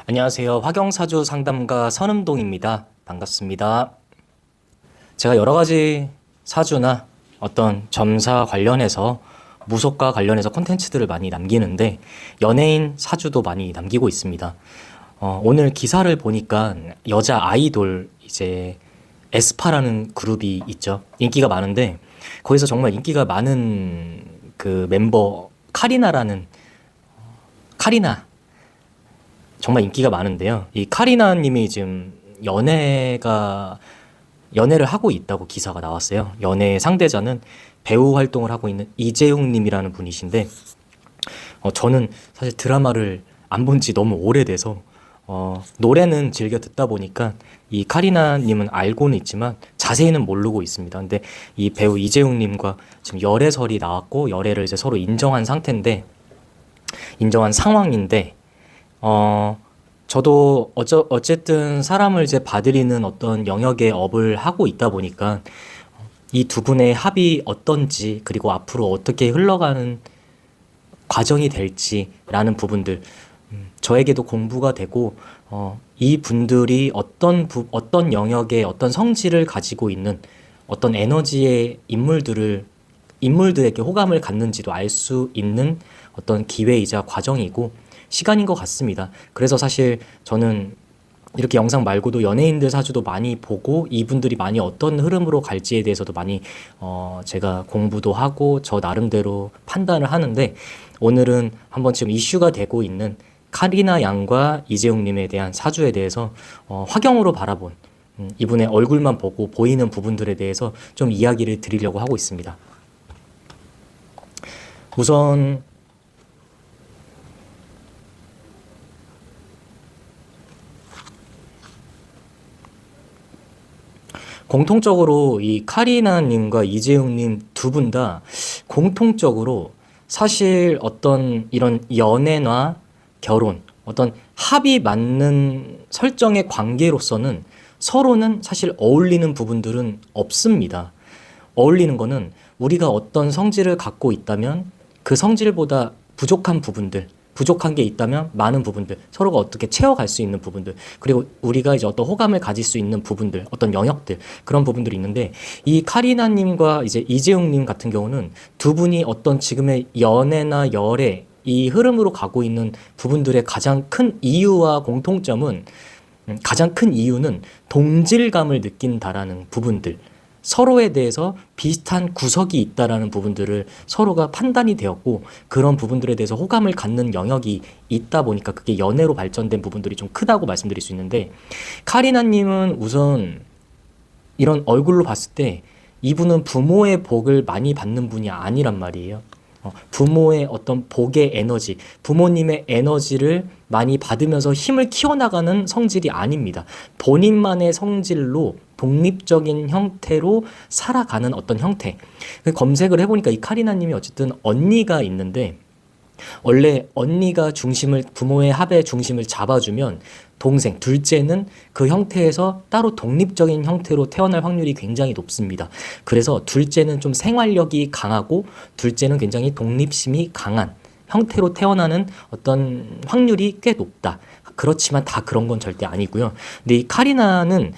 안녕하세요. 화경사주 상담가 선음동입니다. 반갑습니다. 제가 여러 가지 사주나 어떤 점사 관련해서 무속과 관련해서 콘텐츠들을 많이 남기는데 연예인 사주도 많이 남기고 있습니다. 오늘 기사를 보니까 여자 아이돌 이제 에스파라는 그룹이 있죠. 인기가 많은데 거기서 정말 인기가 많은 그 멤버 카리나 정말 인기가 많은데요. 이 카리나 님이 지금 연애를 하고 있다고 기사가 나왔어요. 연애 상대자는 배우 활동을 하고 있는 이재용 님이라는 분이신데 저는 사실 드라마를 안 본 지 너무 오래돼서 노래는 즐겨 듣다 보니까 이 카리나 님은 알고는 있지만 자세히는 모르고 있습니다. 근데 이 배우 이재용 님과 지금 열애설이 나왔고 열애를 이제 서로 인정한 상황인데 저도 어쨌든 사람을 이제 봐드리는 어떤 영역의 업을 하고 있다 보니까 이 두 분의 합이 어떤지 그리고 앞으로 어떻게 흘러가는 과정이 될지라는 부분들 저에게도 공부가 되고 이 분들이 어떤 영역의 어떤 성질을 가지고 있는 어떤 에너지의 인물들에게 호감을 갖는지도 알 수 있는 어떤 기회이자 과정이고 시간인 것 같습니다. 그래서 사실 저는 이렇게 영상 말고도 연예인들 사주도 많이 보고 이분들이 많이 어떤 흐름으로 갈지에 대해서도 많이 제가 공부도 하고 저 나름대로 판단을 하는데 오늘은 한번 지금 이슈가 되고 있는 카리나 양과 이재용 님에 대한 사주에 대해서 화경으로 바라본 이분의 얼굴만 보고 보이는 부분들에 대해서 좀 이야기를 드리려고 하고 있습니다. 우선 공통적으로 이 카리나님과 이재용님 두 분 다 공통적으로 사실 어떤 이런 연애나 결혼, 어떤 합이 맞는 설정의 관계로서는 서로는 사실 어울리는 부분들은 없습니다. 어울리는 거는 우리가 어떤 성질을 갖고 있다면 그 성질보다 부족한 게 있다면 많은 부분들, 서로가 어떻게 채워갈 수 있는 부분들, 그리고 우리가 이제 어떤 호감을 가질 수 있는 부분들, 어떤 영역들, 그런 부분들이 있는데, 이 카리나님과 이제 이재용님 같은 경우는 두 분이 어떤 지금의 연애나 열애, 이 흐름으로 가고 있는 부분들의 가장 큰 이유와 가장 큰 이유는 동질감을 느낀다라는 부분들, 서로에 대해서 비슷한 구석이 있다라는 부분들을 서로가 판단이 되었고 그런 부분들에 대해서 호감을 갖는 영역이 있다 보니까 그게 연애로 발전된 부분들이 좀 크다고 말씀드릴 수 있는데 카리나님은 우선 이런 얼굴로 봤을 때 이분은 부모의 복을 많이 받는 분이 아니란 말이에요. 부모의 어떤 복의 에너지, 부모님의 에너지를 많이 받으면서 힘을 키워나가는 성질이 아닙니다. 본인만의 성질로 독립적인 형태로 살아가는 어떤 형태. 검색을 해보니까 이 카리나님이 어쨌든 언니가 있는데 원래 언니가 부모의 합의 중심을 잡아주면 동생, 둘째는 그 형태에서 따로 독립적인 형태로 태어날 확률이 굉장히 높습니다. 그래서 둘째는 좀 생활력이 강하고 둘째는 굉장히 독립심이 강한 형태로 태어나는 어떤 확률이 꽤 높다. 그렇지만 다 그런 건 절대 아니고요. 근데 이 카리나는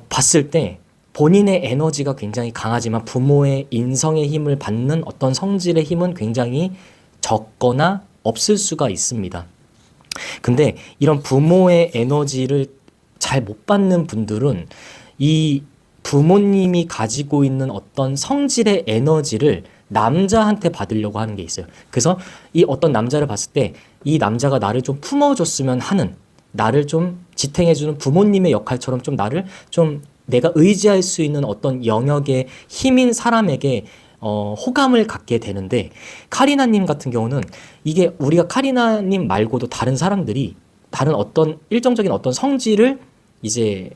봤을 때 본인의 에너지가 굉장히 강하지만 부모의 인성의 힘을 받는 어떤 성질의 힘은 굉장히 적거나 없을 수가 있습니다. 근데 이런 부모의 에너지를 잘 못 받는 분들은 이 부모님이 가지고 있는 어떤 성질의 에너지를 남자한테 받으려고 하는 게 있어요. 그래서 이 어떤 남자를 봤을 때 이 남자가 나를 좀 품어줬으면 하는, 나를 좀 지탱해주는 부모님의 역할처럼 좀 나를 좀 내가 의지할 수 있는 어떤 영역의 힘인 사람에게 호감을 갖게 되는데 카리나님 같은 경우는 이게 우리가 카리나님 말고도 다른 사람들이 다른 어떤 일정적인 어떤 성질을 이제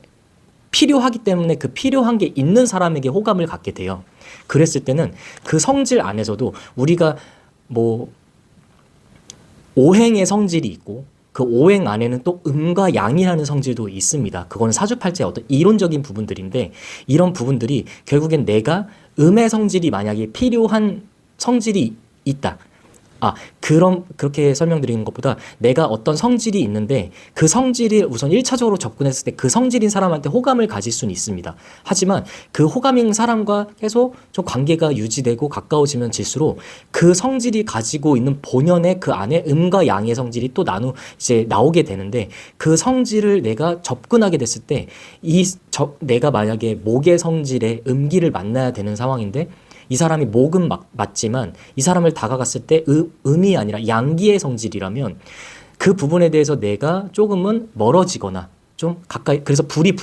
필요하기 때문에 그 필요한 게 있는 사람에게 호감을 갖게 돼요. 그랬을 때는 그 성질 안에서도 우리가 뭐 오행의 성질이 있고 그 오행 안에는 또 음과 양이라는 성질도 있습니다. 그건 사주팔자의 어떤 이론적인 부분들인데 이런 부분들이 결국엔 내가 음의 성질이 만약에 필요한 성질이 있다. 그렇게 설명드리는 것보다 내가 어떤 성질이 있는데 그 성질이 우선 1차적으로 접근했을 때 그 성질인 사람한테 호감을 가질 수는 있습니다. 하지만 그 호감인 사람과 계속 좀 관계가 유지되고 가까워지면 질수록 그 성질이 가지고 있는 본연의 그 안에 음과 양의 성질이 또 이제 나오게 되는데 그 성질을 내가 접근하게 됐을 때 내가 만약에 목의 성질의 음기를 만나야 되는 상황인데 이 사람이 목은 맞지만 이 사람을 다가갔을 때 음이 아니라 양기의 성질이라면 그 부분에 대해서 내가 조금은 멀어지거나 좀 가까이 그래서 불이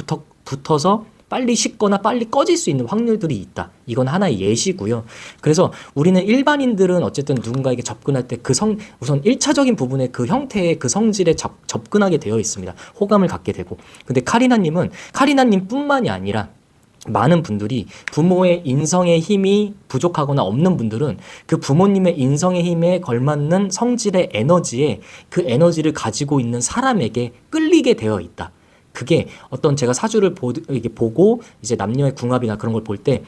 붙어서 빨리 식거나 빨리 꺼질 수 있는 확률들이 있다. 이건 하나의 예시고요. 그래서 우리는 일반인들은 어쨌든 누군가에게 접근할 때 우선 1차적인 부분의 그 형태의 그 성질에 접근하게 되어 있습니다. 호감을 갖게 되고. 근데 카리나님뿐만이 아니라 많은 분들이 부모의 인성의 힘이 부족하거나 없는 분들은 그 부모님의 인성의 힘에 걸맞는 성질의 에너지에 그 에너지를 가지고 있는 사람에게 끌리게 되어 있다. 그게 어떤 제가 사주를 보고 이제 남녀의 궁합이나 그런 걸 볼 때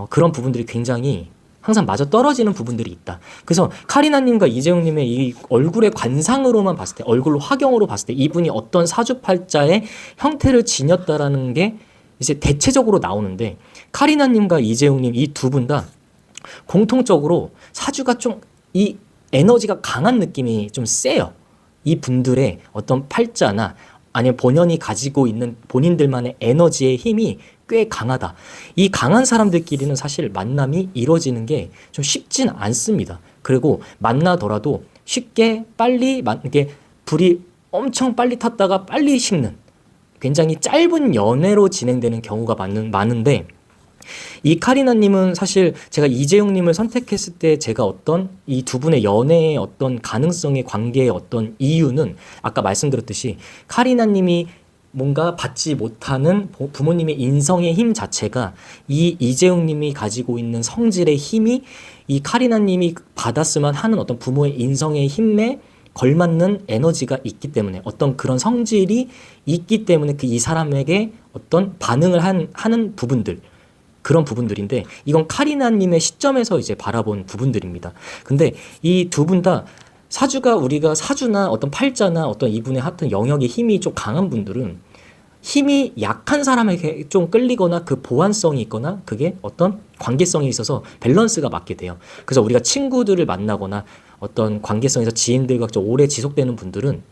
그런 부분들이 굉장히 항상 맞아 떨어지는 부분들이 있다. 그래서 카리나님과 이재용님의 이 얼굴의 관상으로만 봤을 때, 얼굴 화경으로 봤을 때 이분이 어떤 사주팔자의 형태를 지녔다라는 게 이제 대체적으로 나오는데 카리나님과 이재용님 이 두 분 다 공통적으로 사주가 좀 이 에너지가 강한 느낌이 좀 세요. 이 분들의 어떤 팔자나 아니면 본연이 가지고 있는 본인들만의 에너지의 힘이 꽤 강하다. 이 강한 사람들끼리는 사실 만남이 이루어지는 게 좀 쉽진 않습니다. 그리고 만나더라도 쉽게 빨리 이게 불이 엄청 빨리 탔다가 빨리 식는 굉장히 짧은 연애로 진행되는 경우가 많은데 이 카리나님은 사실 제가 이재용님을 선택했을 때 제가 어떤 이 두 분의 연애의 어떤 가능성의 관계의 어떤 이유는 아까 말씀드렸듯이 카리나님이 뭔가 받지 못하는 부모님의 인성의 힘 자체가 이 이재용님이 가지고 있는 성질의 힘이 이 카리나님이 받았으면 하는 어떤 부모의 인성의 힘에 걸맞는 에너지가 있기 때문에 어떤 그런 성질이 있기 때문에 이 사람에게 어떤 반응을 하는 부분들 그런 부분들인데 이건 카리나님의 시점에서 이제 바라본 부분들입니다. 근데 이 두 분 다 우리가 사주나 어떤 팔자나 어떤 이분의 하여튼 영역의 힘이 좀 강한 분들은 힘이 약한 사람에게 좀 끌리거나 그 보완성이 있거나 그게 어떤 관계성에 있어서 밸런스가 맞게 돼요. 그래서 우리가 친구들을 만나거나 어떤 관계성에서 지인들과 좀 오래 지속되는 분들은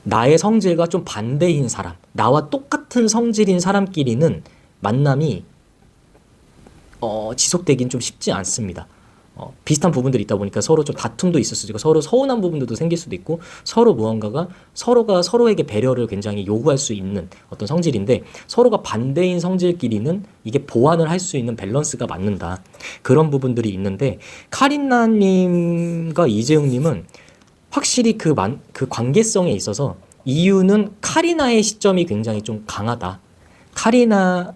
나의 성질과 좀 반대인 사람, 나와 똑같은 성질인 사람끼리는 만남이 지속되긴 좀 쉽지 않습니다. 비슷한 부분들이 있다 보니까 서로 좀 다툼도 있을 수도 있고 서로 서운한 부분들도 생길 수도 있고 서로 무언가가 서로가 서로에게 배려를 굉장히 요구할 수 있는 어떤 성질인데 서로가 반대인 성질끼리는 이게 보완을 할 수 있는 밸런스가 맞는다. 그런 부분들이 있는데 카리나님과 이재용님은 확실히 그 관계성에 있어서 이유는 카리나의 시점이 굉장히 좀 강하다. 카리나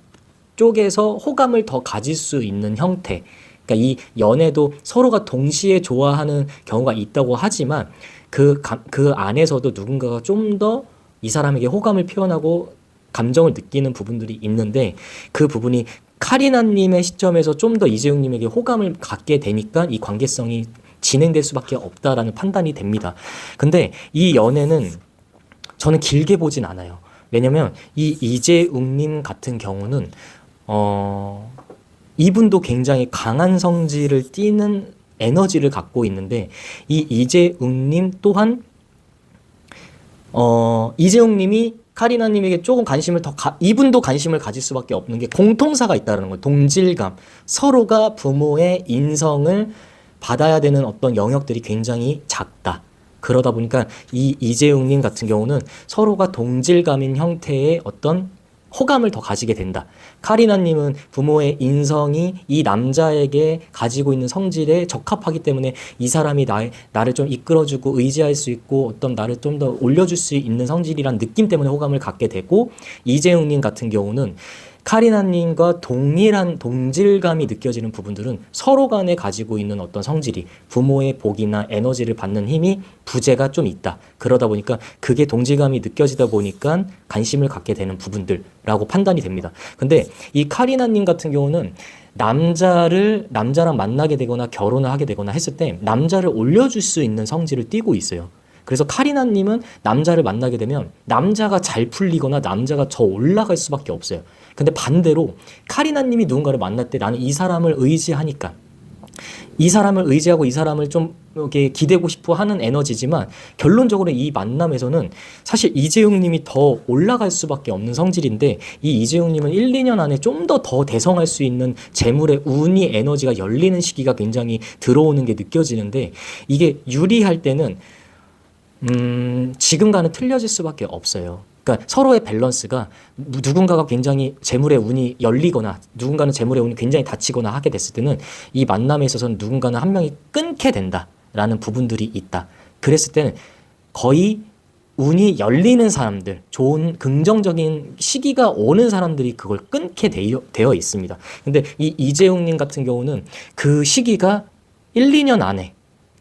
쪽에서 호감을 더 가질 수 있는 형태. 그러니까 이 연애도 서로가 동시에 좋아하는 경우가 있다고 하지만 그 안에서도 누군가가 좀 더 이 사람에게 호감을 표현하고 감정을 느끼는 부분들이 있는데 그 부분이 카리나님의 시점에서 좀 더 이재용님에게 호감을 갖게 되니까 이 관계성이 진행될 수밖에 없다라는 판단이 됩니다. 근데 이 연애는 저는 길게 보진 않아요. 왜냐면 이 이재웅님 같은 경우는 이분도 굉장히 강한 성질을 띠는 에너지를 갖고 있는데 이 이재웅님 또한 이재웅님이 카리나님에게 조금 이분도 관심을 가질 수밖에 없는 게 공통사가 있다는 거예요. 동질감. 서로가 부모의 인성을 받아야 되는 어떤 영역들이 굉장히 작다. 그러다 보니까 이 이재웅님 같은 경우는 서로가 동질감인 형태의 어떤 호감을 더 가지게 된다. 카리나님은 부모의 인성이 이 남자에게 가지고 있는 성질에 적합하기 때문에 이 사람이 나를 좀 이끌어주고 의지할 수 있고 어떤 나를 좀 더 올려줄 수 있는 성질이란 느낌 때문에 호감을 갖게 되고 이재웅님 같은 경우는 카리나님과 동일한 동질감이 느껴지는 부분들은 서로 간에 가지고 있는 어떤 성질이 부모의 복이나 에너지를 받는 힘이 부재가 좀 있다. 그러다 보니까 그게 동질감이 느껴지다 보니까 관심을 갖게 되는 부분들라고 판단이 됩니다. 근데 이 카리나님 같은 경우는 남자랑 만나게 되거나 결혼을 하게 되거나 했을 때 남자를 올려줄 수 있는 성질을 띠고 있어요. 그래서 카리나님은 남자를 만나게 되면 남자가 잘 풀리거나 남자가 더 올라갈 수밖에 없어요. 근데 반대로 카리나님이 누군가를 만날 때 나는 이 사람을 의지하니까 이 사람을 의지하고 이 사람을 좀 이렇게 기대고 싶어 하는 에너지지만 결론적으로 이 만남에서는 사실 이재용님이 더 올라갈 수밖에 없는 성질인데 이 이재용님은 1, 2년 안에 좀 더 대성할 수 있는 재물의 운이 에너지가 열리는 시기가 굉장히 들어오는 게 느껴지는데 이게 유리할 때는 지금과는 틀려질 수밖에 없어요. 그러니까 서로의 밸런스가 누군가가 굉장히 재물의 운이 열리거나 누군가는 재물의 운이 굉장히 닫히거나 하게 됐을 때는 이 만남에 있어서는 누군가는 한 명이 끊게 된다라는 부분들이 있다. 그랬을 때는 거의 운이 열리는 사람들, 좋은 긍정적인 시기가 오는 사람들이 그걸 끊게 되어 있습니다. 근데 이 이재용님 같은 경우는 그 시기가 1, 2년 안에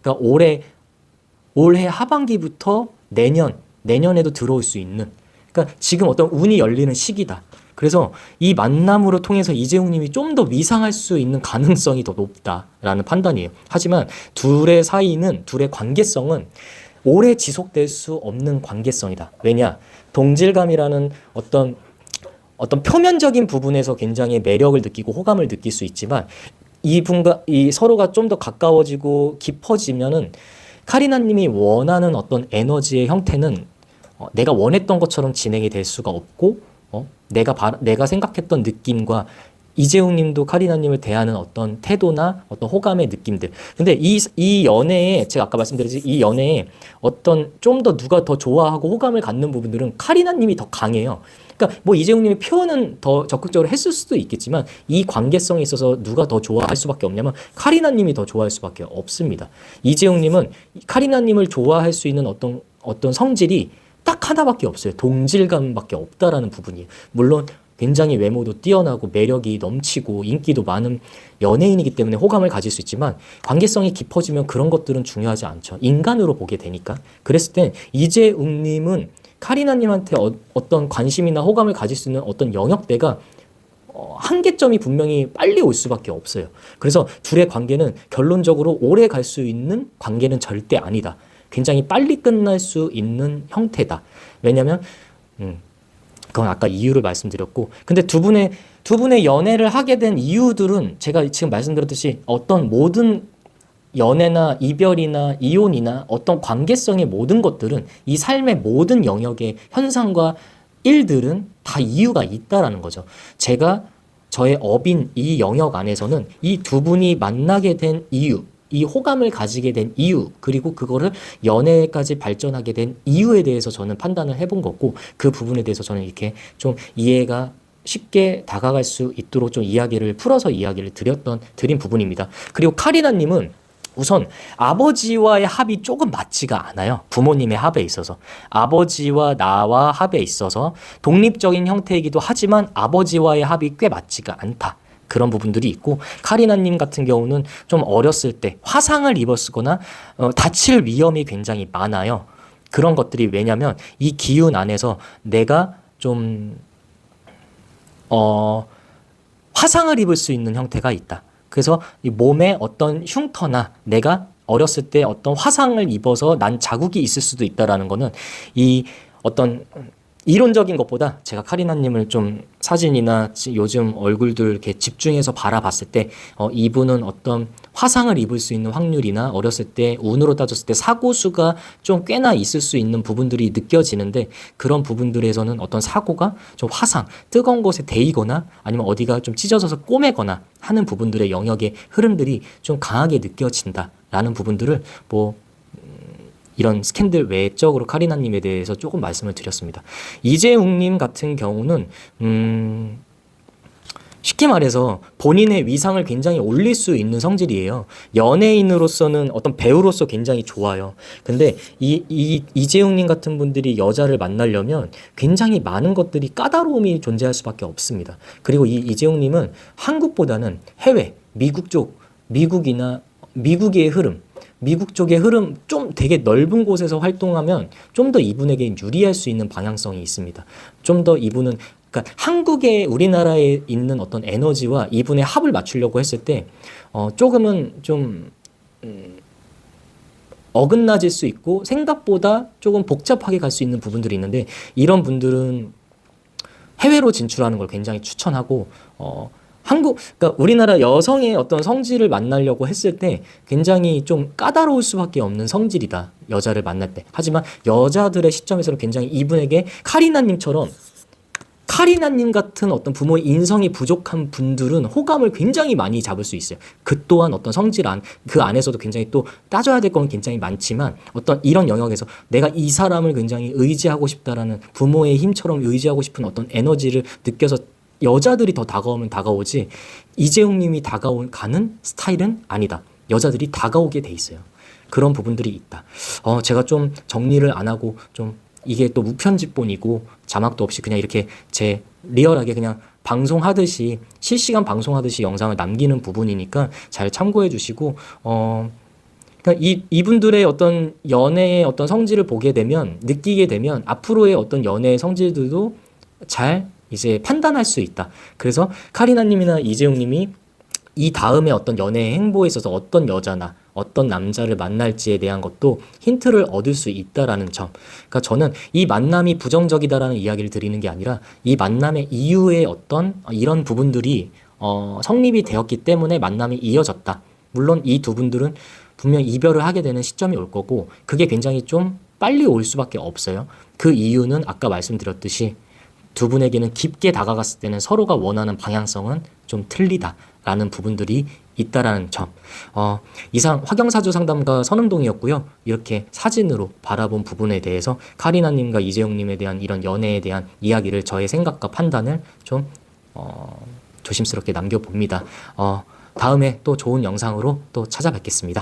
그러니까 올해 하반기부터 내년에도 들어올 수 있는 그러니까 지금 어떤 운이 열리는 시기다. 그래서 이 만남으로 통해서 이재용님이 좀 더 위상할 수 있는 가능성이 더 높다라는 판단이에요. 하지만 둘의 관계성은 오래 지속될 수 없는 관계성이다. 왜냐? 동질감이라는 어떤 표면적인 부분에서 굉장히 매력을 느끼고 호감을 느낄 수 있지만 이 서로가 좀 더 가까워지고 깊어지면은 카리나님이 원하는 어떤 에너지의 형태는 내가 원했던 것처럼 진행이 될 수가 없고 내가 생각했던 느낌과 이재용님도 카리나님을 대하는 어떤 태도나 어떤 호감의 느낌들. 근데 이 연애에 제가 아까 말씀드렸듯이 이 연애에 어떤 좀 더 누가 더 좋아하고 호감을 갖는 부분들은 카리나님이 더 강해요. 그러니까 뭐 이재용님이 표현은 더 적극적으로 했을 수도 있겠지만 이 관계성에 있어서 누가 더 좋아할 수밖에 없냐면 카리나님이 더 좋아할 수밖에 없습니다. 이재용님은 카리나님을 좋아할 수 있는 어떤 성질이 딱 하나밖에 없어요. 동질감밖에 없다라는 부분이에요. 물론 굉장히 외모도 뛰어나고 매력이 넘치고 인기도 많은 연예인이기 때문에 호감을 가질 수 있지만 관계성이 깊어지면 그런 것들은 중요하지 않죠. 인간으로 보게 되니까. 그랬을 땐 이재웅님은 카리나님한테 어떤 관심이나 호감을 가질 수 있는 어떤 영역대가 한계점이 분명히 빨리 올 수밖에 없어요. 그래서 둘의 관계는 결론적으로 오래 갈 수 있는 관계는 절대 아니다. 굉장히 빨리 끝날 수 있는 형태다. 왜냐면 그건 아까 이유를 말씀드렸고, 근데 두 분의 연애를 하게 된 이유들은 제가 지금 말씀드렸듯이 어떤 모든 연애나 이별이나 이혼이나 어떤 관계성의 모든 것들은 이 삶의 모든 영역의 현상과 일들은 다 이유가 있다라는 거죠. 제가 저의 업인 이 영역 안에서는 이 두 분이 만나게 된 이유, 이 호감을 가지게 된 이유, 그리고 그거를 연애까지 발전하게 된 이유에 대해서 저는 판단을 해본 거고, 그 부분에 대해서 저는 이렇게 좀 이해가 쉽게 다가갈 수 있도록 좀 이야기를 풀어서 이야기를 드린 부분입니다. 그리고 카리나님은 우선 아버지와의 합이 조금 맞지가 않아요. 부모님의 합에 있어서. 아버지와 나와 합에 있어서 독립적인 형태이기도 하지만 아버지와의 합이 꽤 맞지가 않다. 그런 부분들이 있고, 카리나님 같은 경우는 좀 어렸을 때 화상을 입었거나 다칠 위험이 굉장히 많아요. 그런 것들이 왜냐면 이 기운 안에서 내가 좀 화상을 입을 수 있는 형태가 있다. 그래서 이 몸에 어떤 흉터나 내가 어렸을 때 어떤 화상을 입어서 난 자국이 있을 수도 있다라는 거는 이 어떤 이론적인 것보다 제가 카리나님을 좀 사진이나 요즘 얼굴들 이렇게 집중해서 바라봤을 때 이분은 어떤 화상을 입을 수 있는 확률이나 어렸을 때 운으로 따졌을 때 사고수가 좀 꽤나 있을 수 있는 부분들이 느껴지는데, 그런 부분들에서는 어떤 사고가 좀 화상, 뜨거운 곳에 데이거나 아니면 어디가 좀 찢어져서 꼬매거나 하는 부분들의 영역의 흐름들이 좀 강하게 느껴진다라는 부분들을 이런 스캔들 외적으로 카리나님에 대해서 조금 말씀을 드렸습니다. 이재웅님 같은 경우는 쉽게 말해서 본인의 위상을 굉장히 올릴 수 있는 성질이에요. 연예인으로서는 어떤 배우로서 굉장히 좋아요. 근데 이재용님 같은 분들이 여자를 만나려면 굉장히 많은 것들이 까다로움이 존재할 수밖에 없습니다. 그리고 이재용님은 한국보다는 해외, 미국의 흐름, 미국 쪽의 흐름 좀 되게 넓은 곳에서 활동하면 좀 더 이분에게 유리할 수 있는 방향성이 있습니다. 좀 더 이분은 그러니까 한국에 우리나라에 있는 어떤 에너지와 이분의 합을 맞추려고 했을 때 조금은 좀 어긋나질 수 있고 생각보다 조금 복잡하게 갈 수 있는 부분들이 있는데 이런 분들은 해외로 진출하는 걸 굉장히 추천하고 그러니까 우리나라 여성의 어떤 성질을 만나려고 했을 때 굉장히 좀 까다로울 수밖에 없는 성질이다. 여자를 만날 때. 하지만 여자들의 시점에서는 굉장히 이분에게 카리나님 같은 어떤 부모의 인성이 부족한 분들은 호감을 굉장히 많이 잡을 수 있어요. 그 또한 어떤 그 안에서도 굉장히 또 따져야 될 건 굉장히 많지만 어떤 이런 영역에서 내가 이 사람을 굉장히 의지하고 싶다라는 부모의 힘처럼 의지하고 싶은 어떤 에너지를 느껴서 여자들이 더 다가오면 다가오지 이재용님이 가는 스타일은 아니다. 여자들이 다가오게 돼 있어요. 그런 부분들이 있다. 제가 좀 정리를 안 하고 좀 이게 또 무편집본이고 자막도 없이 그냥 이렇게 제 리얼하게 그냥 방송하듯이 실시간 방송하듯이 영상을 남기는 부분이니까 잘 참고해 주시고 그러니까 이분들의 어떤 연애의 어떤 성질을 느끼게 되면 앞으로의 어떤 연애의 성질들도 잘 이제 판단할 수 있다. 그래서 카리나님이나 이재용님이 이 다음에 어떤 연애의 행보에 있어서 어떤 여자나 어떤 남자를 만날지에 대한 것도 힌트를 얻을 수 있다라는 점. 그러니까 저는 이 만남이 부정적이다라는 이야기를 드리는 게 아니라 이 만남의 이후에 어떤 이런 부분들이 성립이 되었기 때문에 만남이 이어졌다. 물론 이 두 분들은 분명 이별을 하게 되는 시점이 올 거고 그게 굉장히 좀 빨리 올 수밖에 없어요. 그 이유는 아까 말씀드렸듯이 두 분에게는 깊게 다가갔을 때는 서로가 원하는 방향성은 좀 틀리다라는 부분들이 있다라는 점. 이상 화경사주 상담가 선흥동이었고요. 이렇게 사진으로 바라본 부분에 대해서 카리나님과 이재용님에 대한 이런 연애에 대한 이야기를 저의 생각과 판단을 좀 조심스럽게 남겨봅니다. 다음에 또 좋은 영상으로 또 찾아뵙겠습니다.